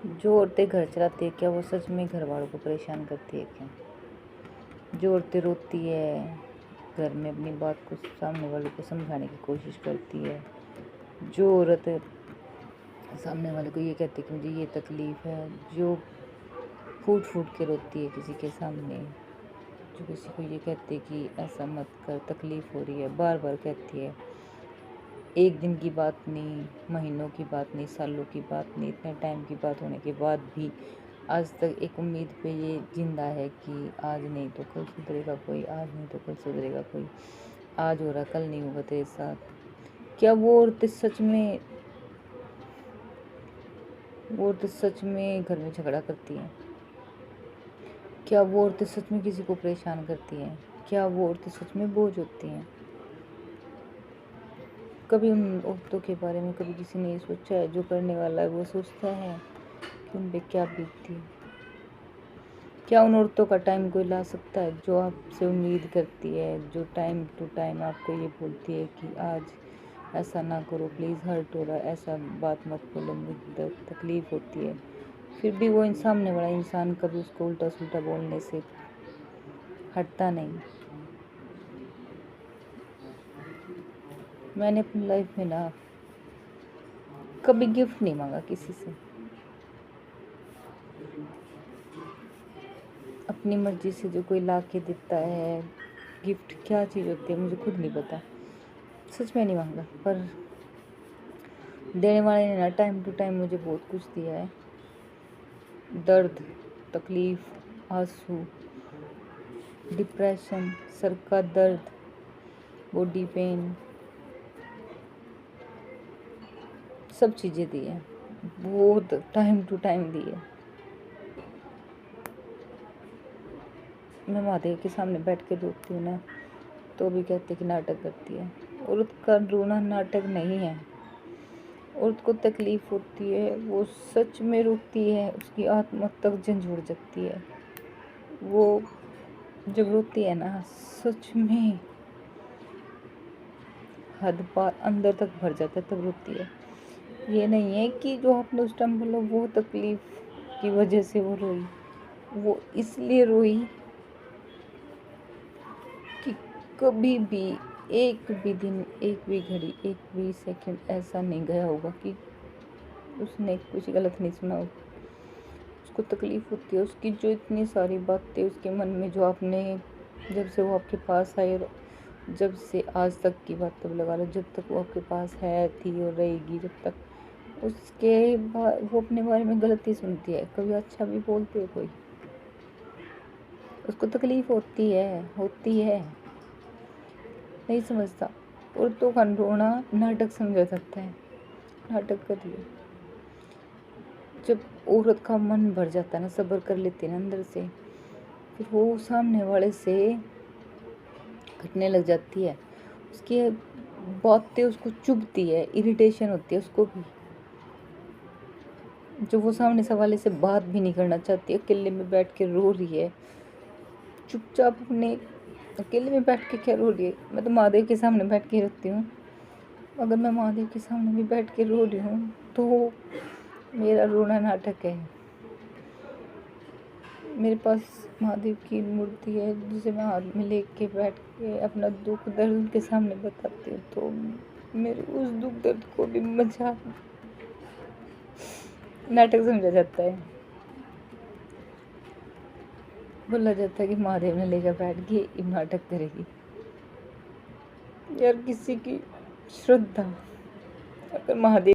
जो औरतें घर चलाती है क्या वो सच में घर वालों को परेशान करती है क्या? जो औरतें रोती है घर में अपनी बात को सामने वाले को समझाने की कोशिश करती है, जो औरत सामने वाले को ये कहती है कि मुझे ये तकलीफ़ है, जो फूट फूट के रोती है किसी के सामने, जो किसी को ये कहती है कि ऐसा मत कर, तकलीफ़ हो रही है, बार बार कहती है। एक दिन की बात नहीं, महीनों की बात नहीं, सालों की बात नहीं, इतने टाइम की बात होने के बाद भी आज तक एक उम्मीद पे ये जिंदा है कि आज नहीं तो कल सुधरेगा कोई, आज नहीं तो कल सुधरेगा कोई, आज हो रहा कल नहीं होगा तेरे साथ। क्या वो औरतें सच में घर में झगड़ा करती हैं? क्या वो औरतें सच में किसी को परेशान करती हैं? क्या वो औरतें सच में बोझ होती हैं? कभी उन औरतों के बारे में कभी किसी ने ये सोचा है? जो करने वाला है वो सोचता है कि उन पे क्या बीतती है? क्या उन औरतों का टाइम कोई ला सकता है जो आपसे उम्मीद करती है, जो टाइम टू टाइम आपको ये बोलती है कि आज ऐसा ना करो प्लीज़, हर्ट हो रहा है, ऐसा बात मत बोलो, मुझे तकलीफ़ होती है, फिर भी वो सामने वाला इंसान कभी उसको उल्टा सुल्टा बोलने से हटता नहीं। मैंने अपनी लाइफ में ना कभी गिफ्ट नहीं मांगा किसी से। अपनी मर्जी से जो कोई ला के देता है, गिफ्ट क्या चीज़ होती है मुझे खुद नहीं पता, सच में नहीं मांगा। पर देने वाले ने ना टाइम टू टाइम मुझे बहुत कुछ दिया है। दर्द, तकलीफ़, आंसू, डिप्रेशन, सर का दर्द, बॉडी पेन, सब चीज़ें दी है, बहुत टाइम टू टाइम दी है। मैं महादेव के सामने बैठ के रोती हूँ ना तो भी कहते कि नाटक करती है। औरत का रोना नाटक नहीं है। औरत को तकलीफ़ होती है, वो सच में रोती है, उसकी आत्मा तक झंझोड़ जाती है। वो जब रोती है ना सच में हद पार अंदर तक भर जाता है तब रोती है। ये नहीं है कि जो आपने उस टाइम बोला वो तकलीफ़ की वजह से वो रोई, वो इसलिए रोई कि कभी भी एक भी दिन, एक भी घड़ी, एक भी सेकंड ऐसा नहीं गया होगा कि उसने कुछ गलत नहीं सुना हो। उसको तकलीफ़ होती है, उसकी जो इतनी सारी बातें उसके मन में जो आपने जब से वो आपके पास आई और जब से आज तक की बात तब लगा लो, जब तक वो आपके पास है, थी और रहेगी जब तक, उसके बाद वो अपने बारे में गलती सुनती है, कभी अच्छा भी बोलती है कोई, उसको तकलीफ़ होती है, नहीं समझता। औरतों का रोना नाटक समझा जाता है, नाटक करिए। जब औरत का मन भर जाता है ना, सब्र कर लेती है ना अंदर से, फिर वो सामने वाले से घटने लग जाती है, उसकी बातें उसको चुभती है, इरिटेशन होती है उसको भी। जो वो सामने से वाले से बात भी नहीं करना चाहती, अकेले में बैठ के रो रही है, चुपचाप अपने अकेले में बैठ के क्या रो रही है। मैं तो महादेव के सामने बैठ के रोती हूँ। अगर मैं महादेव के सामने भी बैठ के रो रही हूँ तो मेरा रोना नाटक है। मेरे पास महादेव की मूर्ति है जिसे मैं हाथ में लेके बैठ के अपना दुख दर्द उनके सामने बताती हूँ, तो मेरे उस दुख दर्द को भी मजाक नाटक समझा जाता है। बोला जाता है कि महादेव ने लेकर बैठ के ये नाटक करेगी। यार किसी की श्रद्धा, अगर महादेव